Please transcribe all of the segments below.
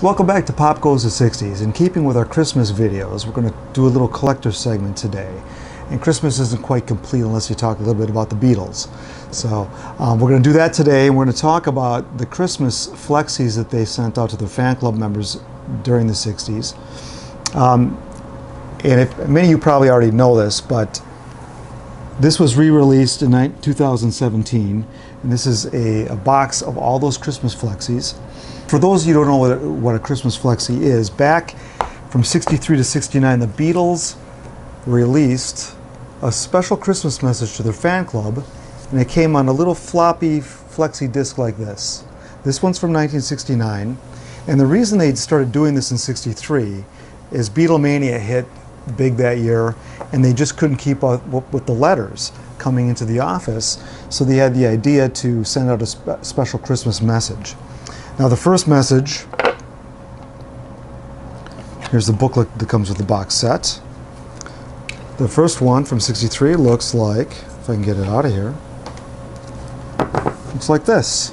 Welcome back to Pop Goes the 60s. In keeping with our Christmas videos, we're going to do a little collector segment today. And Christmas isn't quite complete unless you talk a little bit about the Beatles. So we're going to do that today, and we're going to talk about the Christmas Flexies that they sent out to their fan club members during the 60s. Many of you probably already know this, but this was re-released in 2017, and this is a box of all those Christmas Flexies. For those of you who don't know what a Christmas Flexie is, back from 63 to 69, the Beatles released a special Christmas message to their fan club, and it came on a little floppy Flexie disc like this. This one's from 1969, and the reason they started doing this in 63 is Beatlemania hit big that year, and they just couldn't keep up with the letters coming into the office, so they had the idea to send out a special Christmas message. Now the first message, here's the booklet that comes with the box set. The first one from 63 looks like, if I can get it out of here, looks like this.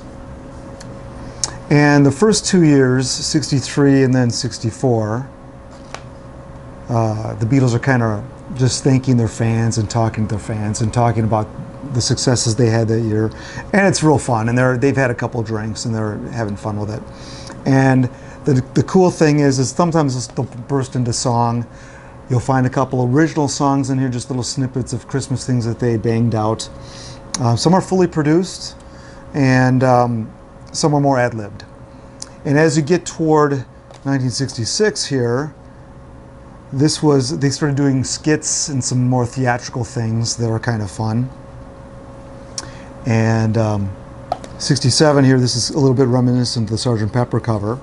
And the first 2 years, 63 and then 64, the Beatles are kind of just thanking their fans and talking to their fans and talking about the successes they had that year, and it's real fun, and they've had a couple of drinks and they're having fun with it. And the cool thing is sometimes they'll burst into song. You'll find a couple original songs in here, just little snippets of Christmas things that they banged out. Some are fully produced, and some are more ad-libbed. And as you get toward 1966 here, they started doing skits and some more theatrical things that are kind of fun. And 67 here, this is a little bit reminiscent of the Sgt. Pepper cover.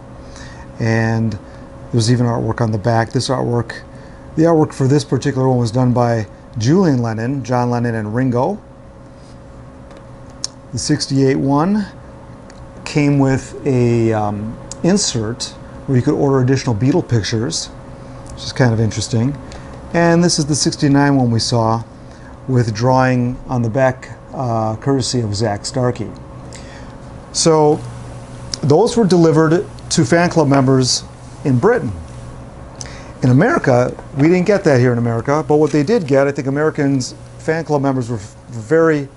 And there's even artwork on the back. The artwork for this particular one was done by Julian Lennon, John Lennon, and Ringo. The 68 one came with a insert where you could order additional Beatle pictures, which is kind of interesting. And this is the 69 one we saw with drawing on the back courtesy of Zach Starkey. So those were delivered to fan club members in Britain. In America, we didn't get that here in America, but what they did get, I think Americans, fan club members were very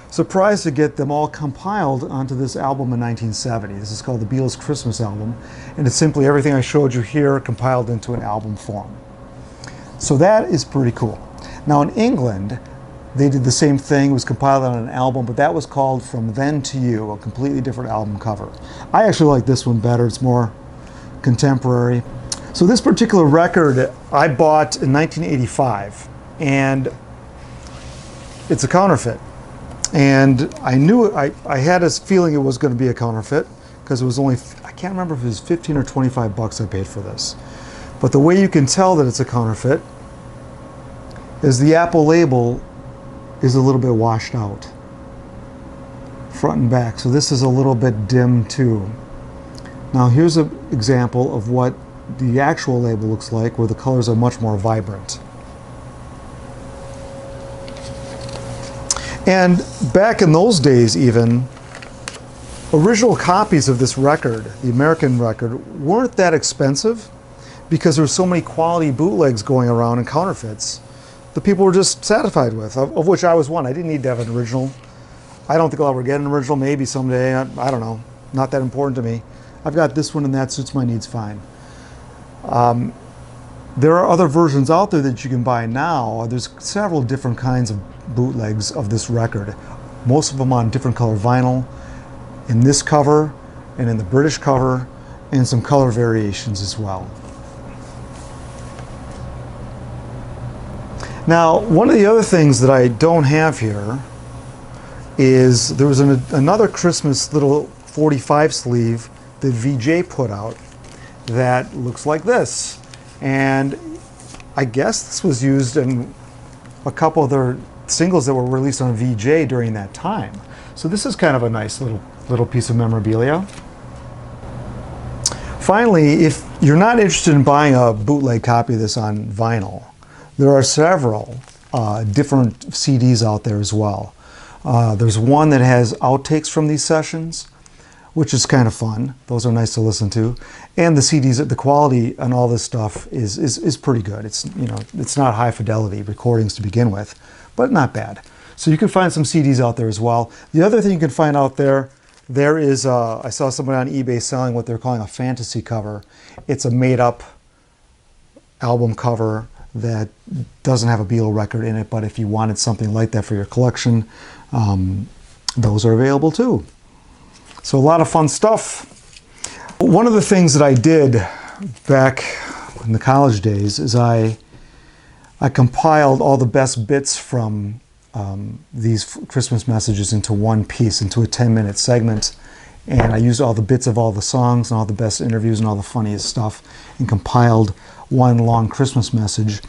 surprised to get them all compiled onto this album in 1970. This is called the Beatles Christmas Album, and it's simply everything I showed you here compiled into an album form. So that is pretty cool. Now in England, they did the same thing. It was compiled on an album, but that was called From Then to You, a completely different album cover. I actually like this one better. It's more contemporary. So this particular record I bought in 1985, and it's a counterfeit. And I knew I had a feeling it was going to be a counterfeit because it was only, I can't remember if it was 15 or 25 bucks I paid for this. But the way you can tell that it's a counterfeit is the Apple label is a little bit washed out, front and back. So this is a little bit dim too. Now here's an example of what the actual label looks like, where the colors are much more vibrant. And back in those days even, original copies of this record, the American record, weren't that expensive because there were so many quality bootlegs going around and counterfeits the people were just satisfied with, of which I was one. I didn't need to have an original. I don't think I'll ever get an original, maybe someday. I don't know. Not that important to me. I've got this one and that suits my needs fine. There are other versions out there that you can buy now. There's several different kinds of bootlegs of this record. Most of them on different color vinyl, in this cover and in the British cover, and some color variations as well. Now, one of the other things that I don't have here is there was another Christmas little 45 sleeve that VJ put out that looks like this. And I guess this was used in a couple of their singles that were released on VJ during that time. So this is kind of a nice little piece of memorabilia. Finally, if you're not interested in buying a bootleg copy of this on vinyl, there are several different CDs out there as well. There's one that has outtakes from these sessions, which is kind of fun. Those are nice to listen to. And the CDs, the quality on all this stuff is pretty good. It's, you know, it's not high fidelity recordings to begin with, but not bad. So you can find some CDs out there as well. The other thing you can find out there is, I saw somebody on eBay selling what they're calling a fantasy cover. It's a made-up album cover that doesn't have a Beatle record in it, but if you wanted something like that for your collection, those are available too. So a lot of fun stuff. One of the things that I did back in the college days is I compiled all the best bits from these Christmas messages into one piece, into a 10-minute segment. And I used all the bits of all the songs and all the best interviews and all the funniest stuff and compiled one long Christmas message.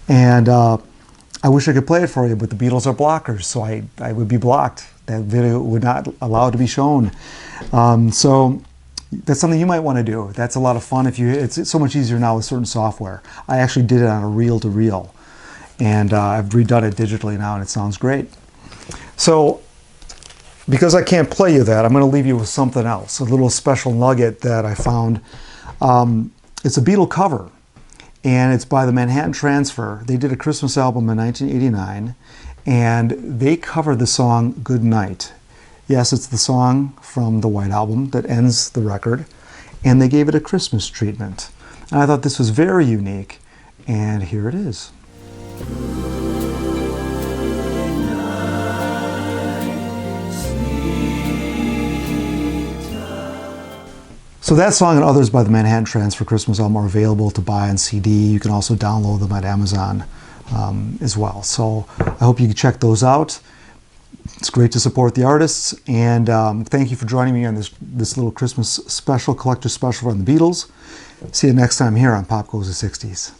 And I wish I could play it for you, but the Beatles are blockers, so I would be blocked. That video would not allow it to be shown. So that's something you might want to do. That's a lot of fun. It's so much easier now with certain software. I actually did it on a reel-to-reel, and I've redone it digitally now, and it sounds great. So because I can't play you that, I'm going to leave you with something else, a little special nugget that I found. It's a Beatle cover, and it's by the Manhattan Transfer. They did a Christmas album in 1989, and they covered the song Good Night. Yes, it's the song from the White Album that ends the record, and they gave it a Christmas treatment. And I thought this was very unique, and here it is. So that song and others by the Manhattan Transfer Christmas Album are available to buy on CD. You can also download them at Amazon as well. So I hope you can check those out. It's great to support the artists, and thank you for joining me on this little Christmas special, collector special from the Beatles. See you next time here on Pop Goes the 60s.